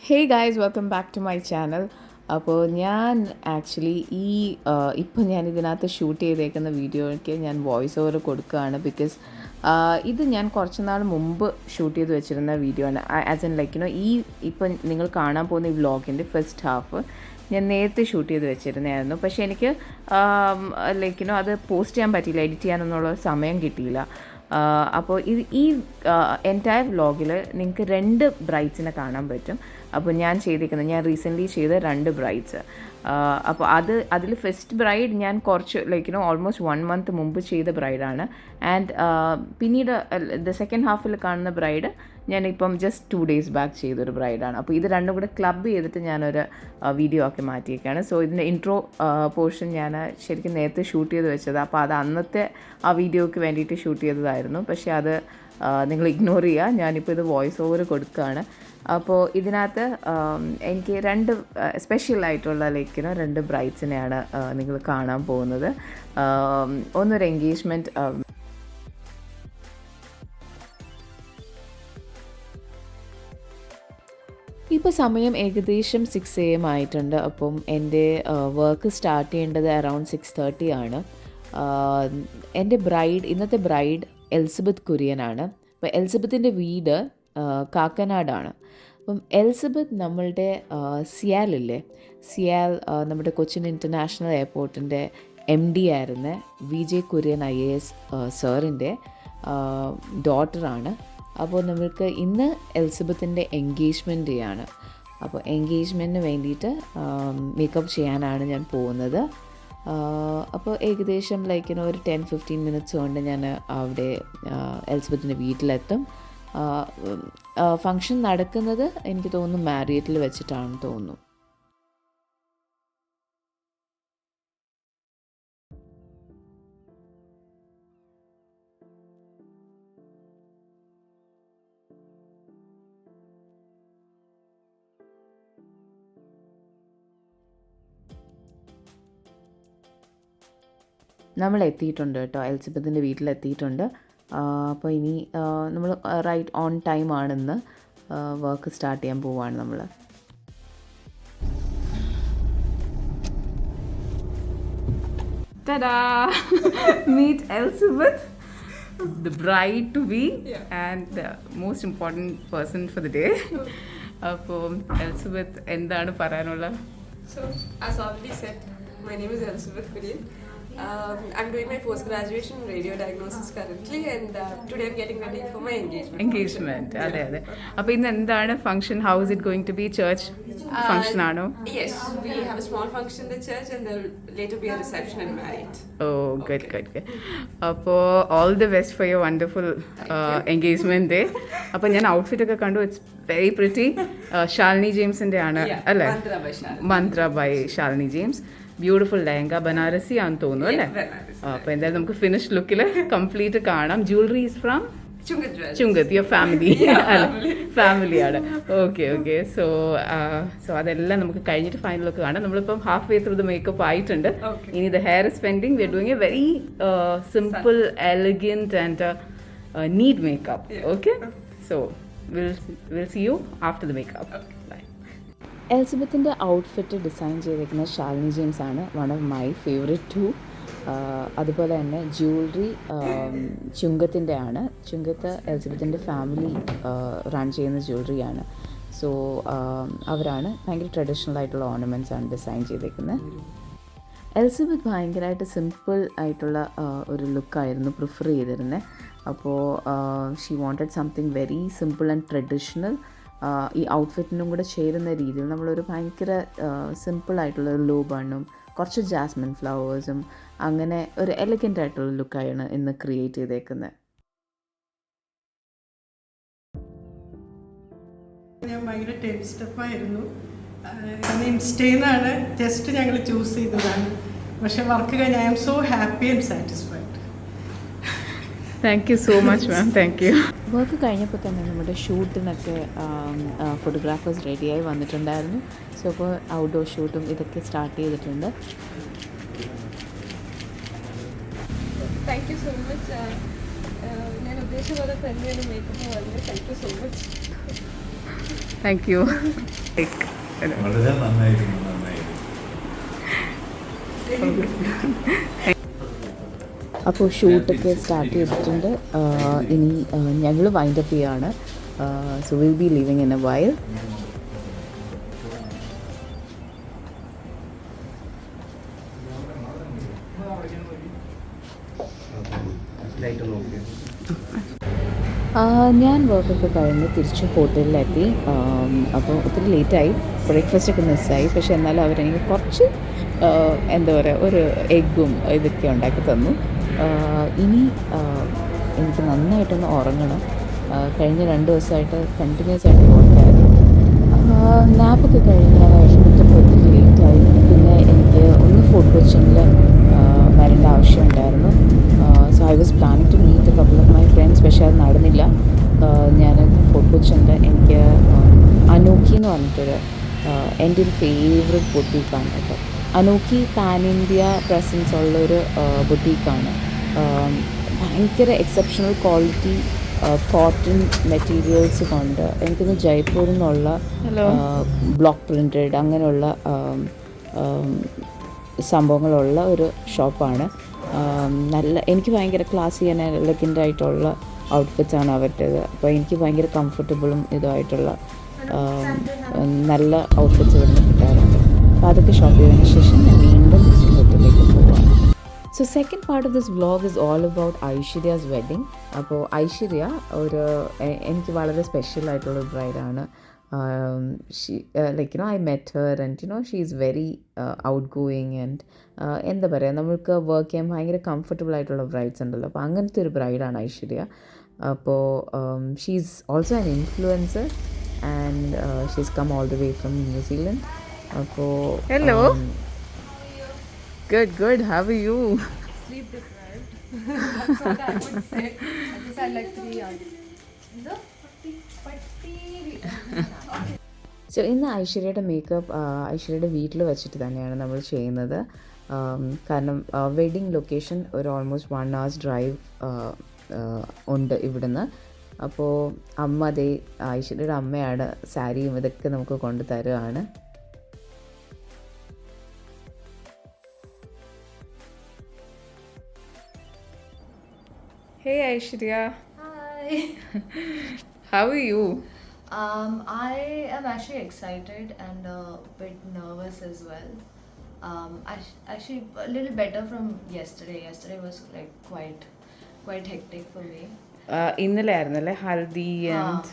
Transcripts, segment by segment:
Hey guys, welcome back to my channel. അപ്പോൾ ഞാൻ actually ഇപ്പോൾ ഞാൻ ഇതിനകത്ത് ഷൂട്ട് ചെയ്തേക്കുന്ന വീഡിയോയ്ക്ക് ഞാൻ വോയിസ് ഓവർ കൊടുക്കുകയാണ്. ബിക്കോസ് ഇത് ഞാൻ കുറച്ച് നാൾ മുമ്പ് ഷൂട്ട് ചെയ്ത് വെച്ചിരുന്ന വീഡിയോ ആണ്. ആസ് എൻ ഇപ്പം നിങ്ങൾ കാണാൻ പോകുന്ന ഈ വ്ളോഗിൻ്റെ ഫസ്റ്റ് ഹാഫ് ഞാൻ നേരത്തെ ഷൂട്ട് ചെയ്ത് വെച്ചിരുന്നതായിരുന്നു. പക്ഷേ എനിക്ക് അത് പോസ്റ്റ് ചെയ്യാൻ പറ്റിയില്ല, എഡിറ്റ് ചെയ്യാനൊന്നുള്ള സമയം കിട്ടിയില്ല. അപ്പോൾ ഈ എൻറ്റയർ വ്ളോഗിൽ നിങ്ങൾക്ക് 2 ബ്രൈഡ്സിനെ കാണാൻ പറ്റും. അപ്പോൾ ഞാൻ റീസെൻ്റ്ലി ചെയ്ത 2 ബ്രൈഡ്സ്. അപ്പോൾ അതിൽ ഫസ്റ്റ് ബ്രൈഡ് ഞാൻ കുറച്ച് ഓൾമോസ്റ്റ് 1 month മുമ്പ് ചെയ്ത ബ്രൈഡാണ്. ആൻഡ് പിന്നീട് സെക്കൻഡ് ഹാഫിൽ കാണുന്ന ബ്രൈഡ് ഞാനിപ്പം ജസ്റ്റ് 2 days ബാക്ക് ചെയ്തൊരു ബ്രൈഡാണ്. അപ്പോൾ ഇത് രണ്ടും കൂടെ ക്ലബ് ചെയ്തിട്ട് ഞാനൊരു വീഡിയോ ആക്കി മാറ്റിയേക്കാണ്. സോ ഇതിൻ്റെ ഇൻട്രോ പോർഷൻ ഞാൻ ശരിക്കും നേരത്തെ ഷൂട്ട് ചെയ്ത് വെച്ചത്. അപ്പോൾ അത് അന്നത്തെ ആ വീഡിയോയ്ക്ക് വേണ്ടിയിട്ട് ഷൂട്ട് ചെയ്തതായിരുന്നു. പക്ഷേ അത് നിങ്ങൾ ഇഗ്നോർ ചെയ്യുക. ഞാനിപ്പോൾ ഇത് വോയിസ് ഓവർ കൊടുക്കുകയാണ്. അപ്പോൾ ഇതിനകത്ത് എനിക്ക് 2 സ്പെഷ്യലായിട്ടുള്ള 2 ബ്രൈഡ്സിനെയാണ് നിങ്ങൾ കാണാൻ പോകുന്നത്. ഒന്നൊരു എൻഗേജ്മെൻറ്റ്. ഇപ്പോൾ സമയം ഏകദേശം 6 AM ആയിട്ടുണ്ട്. അപ്പം എൻ്റെ വർക്ക് സ്റ്റാർട്ട് ചെയ്യേണ്ടത് അറൗണ്ട് 6:30 ആണ്. എൻ്റെ ഇന്നത്തെ ബ്രൈഡ് എലിസബത്ത് കുര്യനാണ്. അപ്പോൾ എലിസബത്തിൻ്റെ വീട് കാക്കനാടാണ്. അപ്പം എലിസബത്ത് നമ്മളുടെ സിയാലില്ലേ, നമ്മുടെ കൊച്ചിൻ ഇൻ്റർനാഷണൽ എയർപോർട്ടിൻ്റെ MD ആയിരുന്ന VJ കുര്യൻ IAS സാറിൻ്റെ ഡോട്ടറാണ്. അപ്പോൾ നമ്മൾക്ക് ഇന്ന് എലിസബത്തിൻ്റെ എൻഗേജ്മെൻറ്റ് ഡേ ആണ്. അപ്പോൾ എൻഗേജ്മെൻറ്റിന് വേണ്ടിയിട്ട് മേക്കപ്പ് ചെയ്യാനാണ് ഞാൻ പോകുന്നത്. അപ്പോൾ ഏകദേശം ഒരു 10-15 minutes കൊണ്ട് ഞാൻ അവിടെ എലിസബത്തിൻ്റെ വീട്ടിലെത്തും. ഫങ്ഷൻ നടക്കുന്നത് എനിക്ക് തോന്നുന്നു മാരിയറ്റിൽ വെച്ചിട്ടാണെന്ന് തോന്നുന്നു. നമ്മൾ എത്തിയിട്ടുണ്ട് കേട്ടോ, എലിസബത്തിൻ്റെ വീട്ടിലെത്തിയിട്ടുണ്ട്. അപ്പോൾ ഇനി നമ്മൾ റൈറ്റ് ഓൺ ടൈം ആണെന്ന് വർക്ക് സ്റ്റാർട്ട് ചെയ്യാൻ പോവുകയാണ് നമ്മൾ. Ta-da! Meet Elizabeth, the bride to be, and the most important person for the day. അപ്പോൾ എലിസബത്ത് എന്താണ് പറയാനുള്ള? So, as already said, my name is Elizbeth Kurien. I'm doing my post-graduation in radio diagnosis currently, and today I'm getting ready for my engagement. അതെ. അപ്പോൾ ഇന്ന് എന്താണ് function? How is it going to be? Church function ആണോ? Yes, we have a small function in the church, and there will later be a reception and marriage. Oh, good. അപ്പോൾ all the best for your wonderful engagement day. അപ്പോൾ ഞാൻ outfit ഒക്കെ കണ്ടു. It's very pretty. Shalini ജെയിംസിൻ്റെ ആണ് അല്ലേ? Mantra by Shalini James. Beautiful lehenga, Banarasi ആണെന്ന് തോന്നുന്നു അല്ലേ? അപ്പോൾ എന്തായാലും നമുക്ക് ഫിനിഷ് ലുക്കിൽ കംപ്ലീറ്റ് കാണാം. Jewellery is from Chungath, your ഫാമിലിയാണ്. ഓക്കെ. സോ അതെല്ലാം നമുക്ക് കഴിഞ്ഞിട്ട് ഫൈനൽ ലുക്ക് കാണാം. നമ്മളിപ്പം halfway through the makeup ആയിട്ടുണ്ട്. ഇനി the hair is pending. We are doing a very simple, elegant and neat makeup. Okay, so will see you after the makeup. Bye. എലിസബത്തിൻ്റെ outfit design ചെയ്തിരിക്കുന്ന Shalini James ആണ്. One of my favourite too. അതുപോലെ തന്നെ jewellery ചുങ്കത്തിൻ്റെ ആണ്. ചുങ്കത്ത് എലിസബത്തിൻ്റെ family run ചെയ്യുന്ന ജ്വല്ലറിയാണ്. So അവരാണ് ഭയങ്കര traditional ആയിട്ടുള്ള ഓർണമെൻറ്റ്സ് ആണ് ഡിസൈൻ ചെയ്തിരിക്കുന്നത്. എലിസബത്ത് ഭയങ്കരമായിട്ട് സിമ്പിൾ ആയിട്ടുള്ള ഒരു ലുക്കായിരുന്നു പ്രിഫർ ചെയ്തിരുന്നത്. അപ്പോൾ she wanted something very simple and traditional. ഈ ഔട്ട്ഫിറ്റിനും കൂടെ ചേരുന്ന രീതിയിൽ നമ്മളൊരു ഭയങ്കര സിമ്പിളായിട്ടുള്ള ഒരു ലോ ബണ്ണും കുറച്ച് ജാസ്മിൻ ഫ്ലവേഴ്സും അങ്ങനെ ഒരു എലഗൻ്റ് ആയിട്ടുള്ള ലുക്കായാണ് ഇന്ന് ക്രിയേറ്റ് ചെയ്തേക്കുന്നത്. ഞാൻ ഭയങ്കര ടെൻസ് സ്റ്റെപ്പായിരുന്നു. ഇൻസ്റ്റേന്നാണ് ജസ്റ്റ് ഞങ്ങൾ ചൂസ് ചെയ്തതാണ്. പക്ഷെ വർക്ക് കഴിഞ്ഞ് I am so happy and satisfied. Thank you so much ma'am. Thank you. Work കഴിഞ്ഞപ്പോൾ തന്നെ നമ്മുടെ ഷൂട്ടിനൊക്കെ ഫോട്ടോഗ്രാഫേഴ്സ് റെഡിയായി വന്നിട്ടുണ്ടായിരുന്നു. സോ അപ്പോൾ ഔട്ട്ഡോർ ഷൂട്ടും ഇതൊക്കെ സ്റ്റാർട്ട് ചെയ്തിട്ടുണ്ട്. Thank you so much. ഞാൻ ഉദ്ദേശിച്ച പോലെ തന്നെയാണ് മേക്കപ്പ് വന്നത്. Thank you so much. Thank you. വളരെ നന്നായിരുന്നു നന്നായിരുന്നു. അപ്പോൾ ഷൂട്ടൊക്കെ സ്റ്റാർട്ട് ചെയ്തിട്ടുണ്ട്. ഇനി ഞങ്ങൾ വൈൻഡപ്പ് ചെയ്യാണ്. So will be living in A while. ഞാൻ വർക്കൊക്കെ കഴിഞ്ഞ് തിരിച്ച് ഹോട്ടലിലെത്തി. അപ്പോൾ ഒത്തിരി ലേറ്റായി, ബ്രേക്ക്ഫാസ്റ്റൊക്കെ മിസ്സായി. പക്ഷെ എന്നാലും അവരെനിക്ക് കുറച്ച് എന്താ പറയുക, ഒരു എഗ്ഗും ഇതൊക്കെ ഉണ്ടാക്കി തന്നു. ഇനി എനിക്ക് നന്നായിട്ടൊന്ന് ഉറങ്ങണം. കഴിഞ്ഞ 2 ദിവസമായിട്ട് കണ്ടിന്യൂസ് ആയിട്ട് വർക്കായിരുന്നു. നാപ്പൊക്കെ കഴിഞ്ഞ് ഞാൻ ഇറങ്ങിയപ്പോൾ ഒത്തിരി ലേറ്റായി. പിന്നെ എനിക്ക് ഒന്ന് ഫോർട്ട് കൊച്ചിയിൽ വരേണ്ട ആവശ്യമുണ്ടായിരുന്നു. So I was planning to meet a couple of my friends. പക്ഷേ അത് നടന്നില്ല. ഞാൻ ഫോർട്ട് കൊച്ചിയിൽ എനിക്ക് അനോക്കി എന്ന് പറഞ്ഞിട്ടൊരു എൻ്റെ ഒരു ഫേവറേറ്റ് ബൊട്ടീക്കാണ് കേട്ടോ. അനോക്കി പാൻ ഇന്ത്യ പ്രസൻസ് ഉള്ളൊരു ബൊട്ടീക്കാണ്. ഭയങ്കര എക്സെപ്ഷണൽ ക്വാളിറ്റി കോട്ടൺ മെറ്റീരിയൽസ് കൊണ്ട് എനിക്കൊന്ന് ജയ്പൂരിൽ നിന്നുള്ള ബ്ലോക്ക് പ്രിൻറ്റഡ് അങ്ങനെയുള്ള സംഭവങ്ങളുള്ള ഒരു ഷോപ്പാണ്. നല്ല എനിക്ക് ഭയങ്കര ക്ലാസി ആൻഡ് എലഗൻ്റ് ആയിട്ടുള്ള ഔട്ട്ഫിറ്റ്സാണ് അവരുടേത്. അപ്പോൾ എനിക്ക് ഭയങ്കര കംഫർട്ടബിളും ഇതുമായിട്ടുള്ള നല്ല ഔട്ട്ഫിറ്റ്സ് ഇവിടെ നിന്ന് കിട്ടാറുണ്ട്. അപ്പോൾ അതൊക്കെ ഷോപ്പ് ചെയ്തതിന് ശേഷം ഞാൻ വീണ്ടും തിരിച്ച് ഹോട്ടലിലേക്ക് പോവാം. So second part of this vlog is all about Aishwarya's wedding. അപ്പോൾ ഐശ്വര്യ എനിക്ക് വളരെ സ്പെഷ്യൽ ആയിട്ടുള്ളൊരു ബ്രൈഡാണ്. I met her and she is very outgoing and എന്താ പറയുക, നമ്മൾക്ക് വർക്ക് ചെയ്യാൻ ഭയങ്കര കംഫർട്ടബിൾ ആയിട്ടുള്ള ബ്രൈഡ്സ് ഉണ്ടല്ലോ. അപ്പോൾ അങ്ങനത്തെ ഒരു ബ്രൈഡാണ് ഐശ്വര്യ. അപ്പോൾ she's also an influencer and she's come all the way from New Zealand. അപ്പോൾ hello, good, how are you? Sleep deprived. That's what I would say. I just had like 3 hours. So ഇന്ന് ഐശ്വര്യയുടെ makeup ഐശ്വര്യയുടെ വീട്ടിൽ വെച്ചിട്ട് തന്നെയാണ് നമ്മൾ ചെയ്യുന്നത്. കാരണം wedding location ഒരു almost 1 hour drive ഉണ്ട് ഇവിടുന്ന്. അപ്പോൾ അമ്മ അതേ ഐശ്വര്യയുടെ അമ്മയാണ് സാരിയും ഇതൊക്കെ നമുക്ക് കൊണ്ടു തരുകയാണ്. Hey Aishwarya. Hi. How are you? I am actually excited and a bit nervous as well. Actually a little better from yesterday. Yesterday was like quite hectic for me. ഇന്നലെ ആയിരുന്നല്ലേ ഹൽദി ആൻഡ്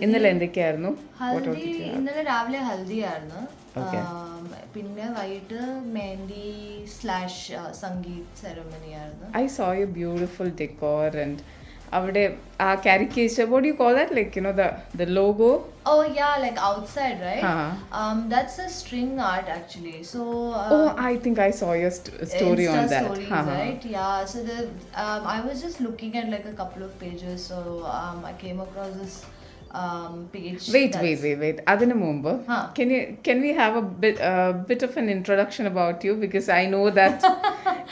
ഇന്നലെ എന്തൊക്കെയായിരുന്നു? ഹൽദി ഇന്നലെ രാവിലെ ഹൽദി ആയിരുന്നു. പിന്നെ വൈകിട്ട് മെഹന്തി / സംഗീത് സെറമണി ആയിരുന്നു. I saw your beautiful decor and അവിടെ ആ caricature, what do you call that, like the logo? Oh yeah, like outside, right? That's a string art actually. So I think I saw your story on that. Stories, right? Yeah, so I was just looking at like a couple of pages, so I came across this page. Wait. Adinu mumbu, can we have a bit of an introduction about you, because I know that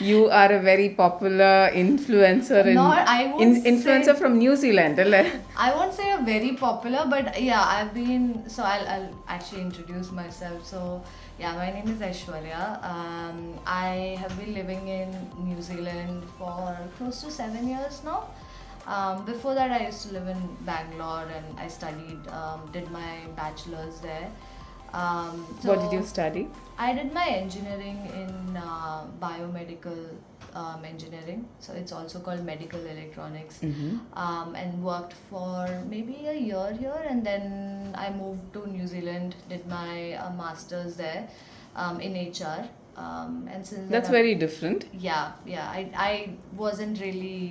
you are a very popular influencer influencer from New Zealand, alle? I won't say a very popular, but yeah, I'll actually introduce myself. So yeah, my name is Aishwarya. I have been living in New Zealand for close to 7 years now. Before that I used to live in Bangalore and I studied, did my bachelor's there. What did you study? I did my engineering in biomedical engineering, so it's also called medical electronics. And worked for maybe a year here, and then I moved to New Zealand, did my master's there in HR. And since that's very different. Yeah, I wasn't really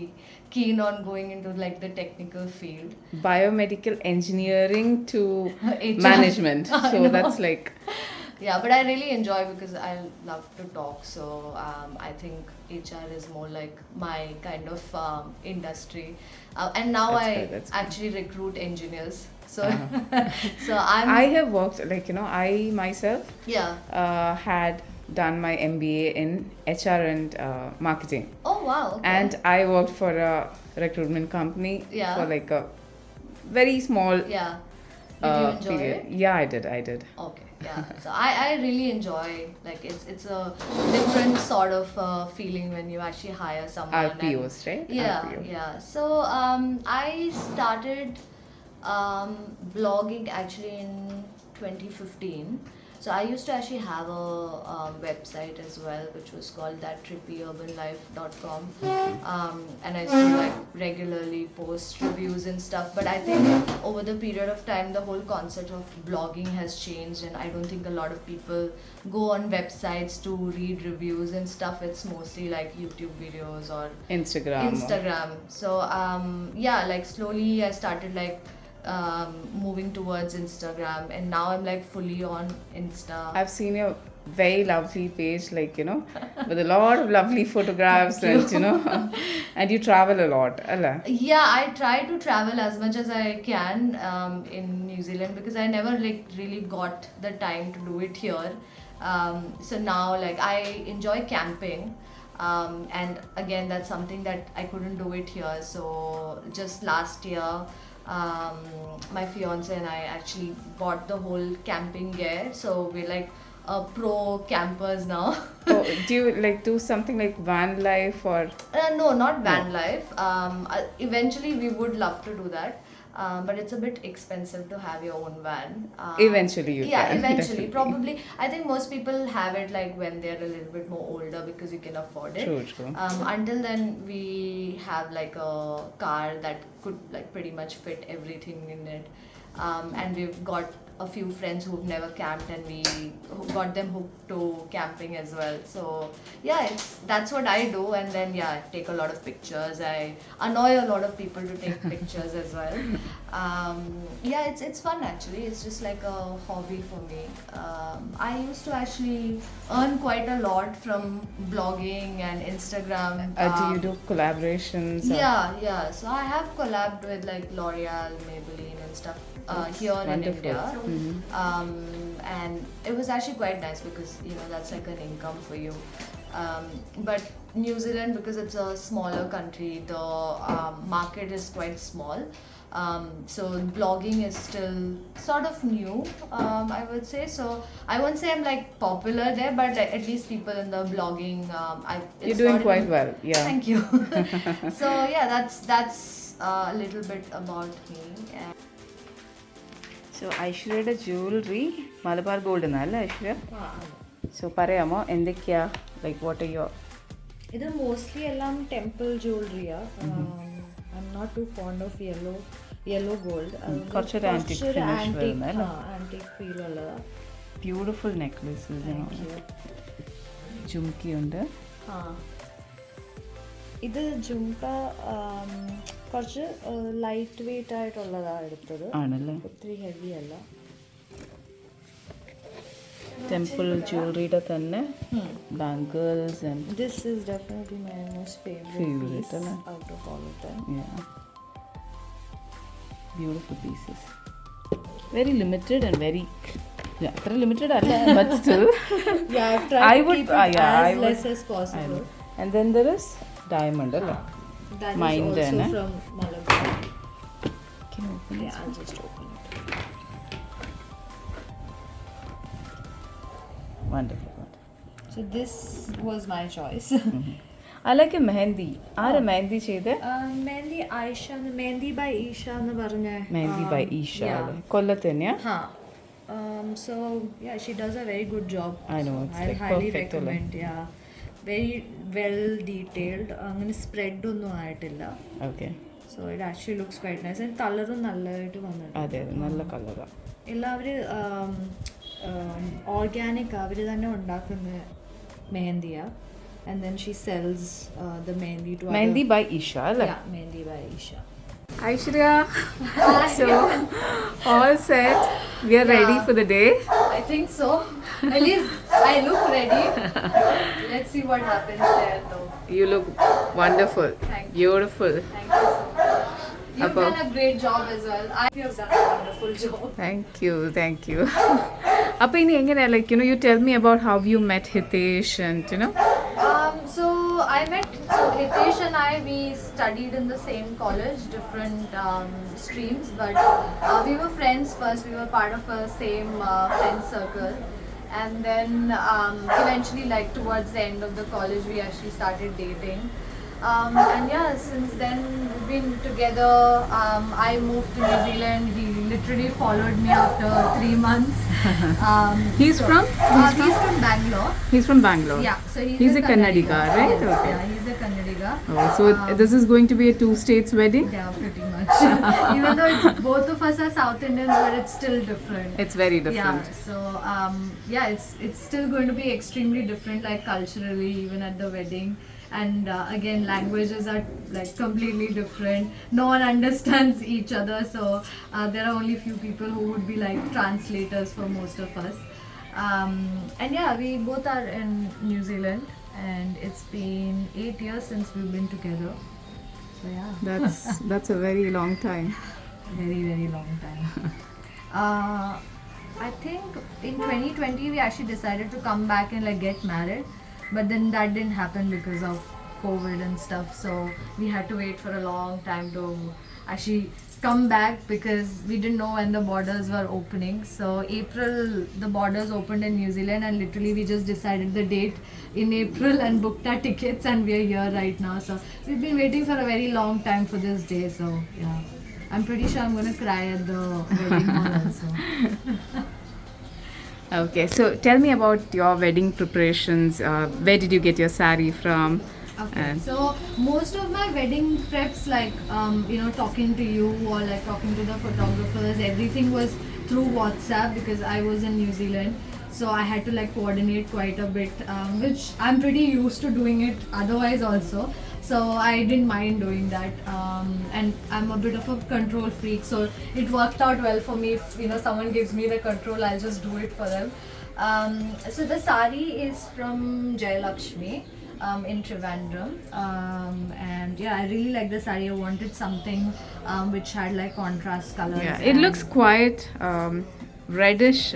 keen on going into like the technical field. Biomedical engineering to HR. management. So that's like yeah, but I really enjoy because I love to talk. So I think HR is more like my kind of industry. And now that's actually recruit engineers. So so I have worked I myself had done my MBA in HR and marketing. Oh wow, okay. And I worked for a recruitment company for like a very small Did you enjoy period. it? Yeah, I did. Okay, yeah. So I really enjoy, like, it's a different sort of feeling when you actually hire someone. RPOs, right? Yeah, RPO. yeah. So I started blogging actually in 2015. So I used to actually have a website as well, which was called thattrippyurbanlife.com, and I used to like regularly post reviews and stuff. But I think over the period of time, the whole concept of blogging has changed, and I don't think a lot of people go on websites to read reviews and stuff. It's mostly like YouTube videos or Instagram. So yeah, like slowly I started like moving towards Instagram, and now I'm like fully on Insta. I've seen your very lovely page, like, with a lot of lovely photographs and, and you travel a lot, Allah. Yeah, I try to travel as much as I can in New Zealand, because I never like really got the time to do it here. So now like I enjoy camping. And again, that's something that I couldn't do it here. So just last year, my fiance and I actually bought the whole camping gear. So we're like pro campers now. Oh, do you like do something like van life or? No, not van life. Eventually, we would love to do that. But it's a bit expensive to have your own van. Eventually you yeah, can, eventually. definitely. Probably. I think most people have it like when they're a little bit more older, because you can afford it. True. Until then, we have like a car that could like pretty much fit everything in it. And we've got a few friends who've never camped, and we got them hooked to camping as well. So yeah, that's what I do. And then yeah, I take a lot of pictures. I annoy a lot of people to take pictures as well. Yeah, it's fun actually. It's just like a hobby for me. I used to actually earn quite a lot from blogging and Instagram. Do you do collaborations? Yeah. So I have collabed with like L'Oreal, Maybelline and stuff here in India. And it was actually quite nice, because that's like an income for you. But New Zealand, because it's a smaller country, the market is quite small. So blogging is still sort of new, I would say. So I won't say I'm like popular there, but like, at least people in the blogging, You're doing quite well. Yeah. Thank you. So yeah, that's a little bit about me. So Aishwarya jewelry, Malabar Gold എന്നല്ലേ Aishwarya? So പറയാമോ എന്തൊക്കെയാ, like what are your? ഇത് mostly എല്ലാം temple ജ്വല്ലറിയാ. I am not too fond of yellow gold. കുറച്ചൊരു antique finish വരുന്ന അല്ലേ? Antique feel ഉള്ളതാ. Beautiful necklaces. ജുംക്കി ഉണ്ട്. ഇത് ജുംക കുറച്ച് ലൈറ്റ് വെയിറ്റ് ആയിട്ടുള്ളതാണ് എടുത്തത്. ആണല്ലേ? ഒത്തിരി ഹെവി അല്ല. ടെമ്പിൾ ജ്വല്ലറിയുടെ തന്നെ bangles and this is definitely my most favourite peace out of all of them. Beautiful pieces. Very limited and very അത്ര ലിമിറ്റഡ് അല്ല, but still Yeah, I've tried I to would keep it I as would less as possible. And then there is diamond അല്ലേ? That Mind is also and from Malabar. Can you open Yeah, I'll just open it. Wonderful. So this was my choice. I like a mehendi. ആരാ മെഹന്തി ചെയ്തേ? Mehndi Ayisha, mehndi by Isha എന്ന് പറഞ്ഞ mehndi by Eesha അല്ലേ? കൊല്ലത്ത് തന്നെയാ? So yeah, she does a very good job. I know, it's I like highly perfect അല്ലേ? recommend. Yeah, very well detailed. അങ്ങനെ spread ഒന്നും ആയിട്ടില്ല. Okay. So it actually looks quite nice, and കളറും നല്ലതായിട്ട് വന്നിട്ടുണ്ട്. അതെ, നല്ല കളറാ. എല്ലാവരും ഓർഗാനിക് അവർ തന്നെ ഉണ്ടാക്കുന്ന മെഹന്തിയാ, and then she sells the mehendi to Mehendi by Eesha അല്ലേ? Yeah, mehendi by Isha. Aishwarya. So all set. We are ready for the day. I think so. At least I look ready. Let's see what happens there though. You look wonderful. Thank you. Beautiful. Thank you so much. You've Appa. done a great job as well. I think you've done a wonderful job. Thank you. Appa ini engane, like you tell me about how you met Hitesh and So I met, so Hitesh and I, we studied in the same college, different streams, but we were friends first. We were part of a same friend circle, and then eventually, like towards the end of the college, we actually started dating. And yeah, since then we've been together. I moved to New Zealand. He literally followed me after 3 months. He's from? He's from Bangalore. He's from Bangalore. Yeah, so He's a Kannadiga, right? Yes, Okay. yeah, he's a Kannadiga. Oh, so this is going to be a two states wedding? Yeah, pretty much. Even though both of us are South Indians, but it's still different. It's very different. Yeah, so yeah, it's still going to be extremely different, like culturally, even at the wedding. And again, languages are like completely different. No one understands each other, so there are only few people who would be like translators for most of us. And yeah, we both are in New Zealand, and it's been 8 years since we've been together. So yeah, That's a very long time. very long time. I think in 2020 we actually decided to come back and like get married, but then that didn't happen because of COVID and stuff, so we had to wait for a long time to actually come back because we didn't know when the borders were opening. So April the borders opened in New Zealand, and literally we just decided the date in April and booked our tickets, and we are here right now. So we've been waiting for a very long time for this day. So yeah, I'm pretty sure I'm gonna cry at the wedding hall also. Okay, so tell me about your wedding preparations. Where did you get your saree from? Okay, so most of my wedding preps, like talking to you or like talking to the photographers, everything was through WhatsApp because I was in New Zealand. So I had to like coordinate quite a bit, which I'm pretty used to doing it otherwise also. So I didn't mind doing that, and I'm a bit of a control freak, so it worked out well for me. If someone gives me the control, I'll just do it for them. So the saree is from Jayalakshmi in Trivandrum, and yeah, I really like the saree. I wanted something which had like contrast colors. Yeah, it looks quite reddish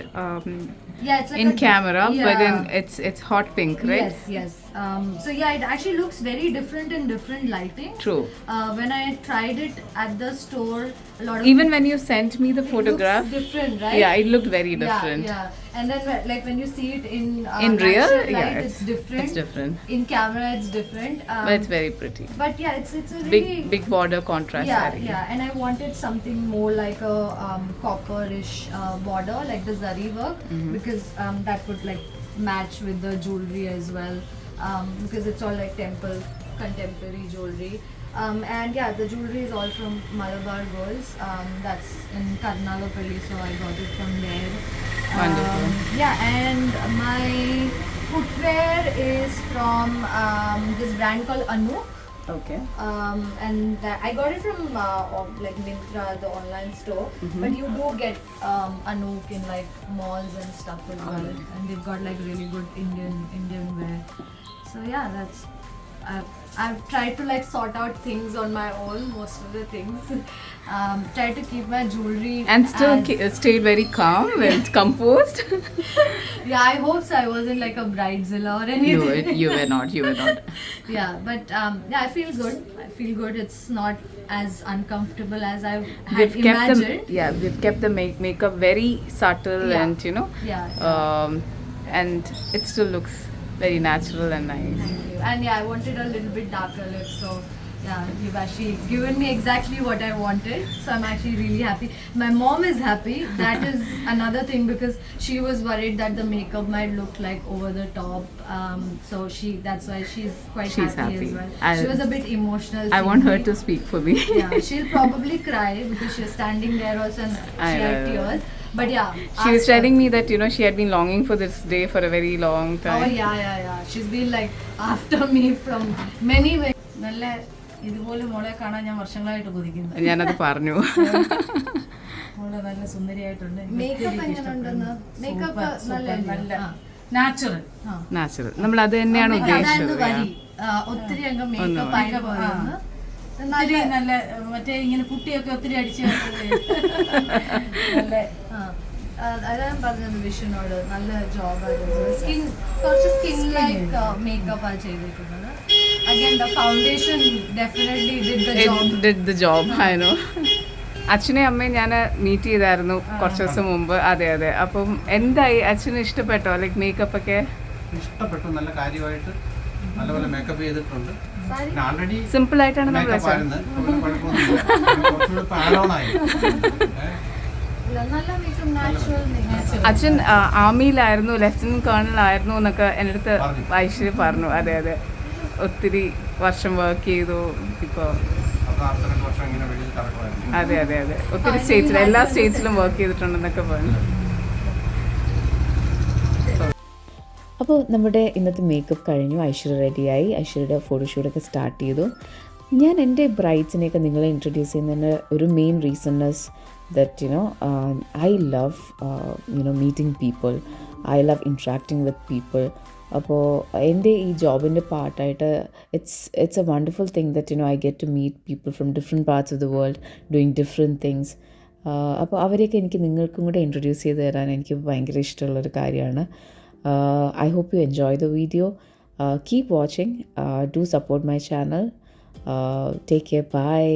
yeah, it's like in camera, but then it's hot pink, right? Yes. So yeah, it actually looks very different in different lighting. True. When I tried it at the store, a lot of Even when you sent me the photograph, it looks different, right? yeah, it looked very different. Yeah. And then like when you see it in real, natural light, yeah, it's different. It's different, In camera, it's different. but it's very pretty. But yeah, it's a really Big border contrast saree. Yeah, and I wanted something more like a copperish border, like the zari work, because that would like match with the jewelry as well, because it's all like temple contemporary jewelry. And yeah, the jewelry is all from Malabar Gold. That's in Karnataka, so I got it from there. Wonderful. Yeah, and my footwear is from this brand called Anu. Okay. And I got it from like Myntra, the online store. But you do get Anouk in like malls and stuff as well, and they've got like really good Indian wear. So yeah, that's I've tried to like sort out things on my own, most of the things. Tried to keep my jewelry And still stayed very calm and composed. Yeah, I hope so. I wasn't like a bridezilla or anything. You were not. Yeah, but yeah, I feel good. It's not as uncomfortable as I had imagined. We've kept the makeup very subtle, Yeah. and and it still looks very natural and nice. Thank you. And yeah, I wanted a little bit darker lips, so yeah, you've actually given me exactly what I wanted. So I'm actually really happy. My mom is happy. That is another thing, because she was worried that the makeup might look like over the top. So that's why she's quite happy as well. She was a bit emotional. I want her me. to speak for me. Yeah, she'll probably cry because she's standing there also and she had tears. But yeah, She was telling me that she had been longing for this day for a very long time. Oh yeah. She's been like after me from many. നല്ല ഇതുപോലെ മോളെ കാണാൻ ഞാൻ വർഷങ്ങളായിട്ട് കൊതിക്കുന്നു. ഞാനത് പറഞ്ഞു. മോളെ നല്ല സുന്ദരിയായിട്ടുണ്ട്. മേക്കപ്പ് എങ്ങനെയുണ്ടെന്ന്? മേക്കപ്പ് നല്ല നാച്ചുറൽ. നമ്മൾ അത് തന്നെയാണ് ഉദ്ദേശിച്ചത്. ഒത്തിരി അങ്ങ് മേക്കപ്പ് ആയി പോയെന്ന്. ഒത്തിരി നല്ല മറ്റേ ഇങ്ങനെ കുട്ടിയൊക്കെ ഒത്തിരി അടിച്ചു നല്ല അതാണ് പറഞ്ഞത് വിഷുനോട്, നല്ല ജോബായിരുന്നു. കുറച്ച് സ്കിൻ ലൈക്ക് മേക്കപ്പ് ആണ് ചെയ്തിരിക്കുന്നത്. again, the foundation definitely did the job. It did the job, I know. അച്ഛനെയും അമ്മയും ഞാൻ മീറ്റ് ചെയ്തായിരുന്നു കുറച്ച് ദിവസം മുമ്പ്. അതെ അതെ. അപ്പം എന്തായി, അച്ഛന് ഇഷ്ടപ്പെട്ടോ ലൈക്ക് മേക്കപ്പ് ഒക്കെ? ഇഷ്ടപ്പെട്ടു, നല്ല കാര്യമായിട്ട് നല്ലപോലെ മേക്കപ്പ് ചെയ്തിട്ടുണ്ട്. ആൾറെഡി സിമ്പിൾ ആയിട്ടാണ് നമ്മൾ അച്ഛൻ ആർമിയിലായിരുന്നു, ലെഫ്റ്റനന്റ് കേണൽ ആയിരുന്നു എന്നൊക്കെ എൻ്റെ അടുത്ത് ഐശ്വര്യ പറഞ്ഞു. അതെ അതെ, ഒത്തിരി വർഷം വർക്ക് ചെയ്തു. ഇപ്പോൾ അതെ അതെ അതെ, ഒത്തിരി സ്റ്റേറ്റ്സിൽ, എല്ലാ സ്റ്റേറ്റ്സിലും വർക്ക് ചെയ്തിട്ടുണ്ടെന്നൊക്കെ പറഞ്ഞു. അപ്പോൾ നമ്മുടെ ഇന്നത്തെ മേക്കപ്പ് കഴിഞ്ഞു, ഐശ്വര്യ റെഡിയായി. ഐശ്വര്യയുടെ ഫോട്ടോഷൂട്ടൊക്കെ സ്റ്റാർട്ട് ചെയ്തു. ഞാൻ എൻ്റെ ബ്രൈഡ്സിനെയൊക്കെ നിങ്ങളെ ഇൻട്രൊഡ്യൂസ് ചെയ്യുന്നതിന് ഒരു main reason is that I love meeting people, I love interacting with people. അപ്പോൾ എൻ്റെ ഈ ജോബിൻ്റെ പാർട്ടായിട്ട് it's a wonderful thing that I get to meet people from different parts of the world doing different things. അപ്പോൾ അവരെയൊക്കെ എനിക്ക് നിങ്ങൾക്കും കൂടെ ഇൻട്രൊഡ്യൂസ് ചെയ്ത് തരാൻ എനിക്ക് ഭയങ്കര ഇഷ്ടമുള്ളൊരു കാര്യമാണ്. I hope you enjoy the video. Keep watching. Do support my channel. Take care. Bye.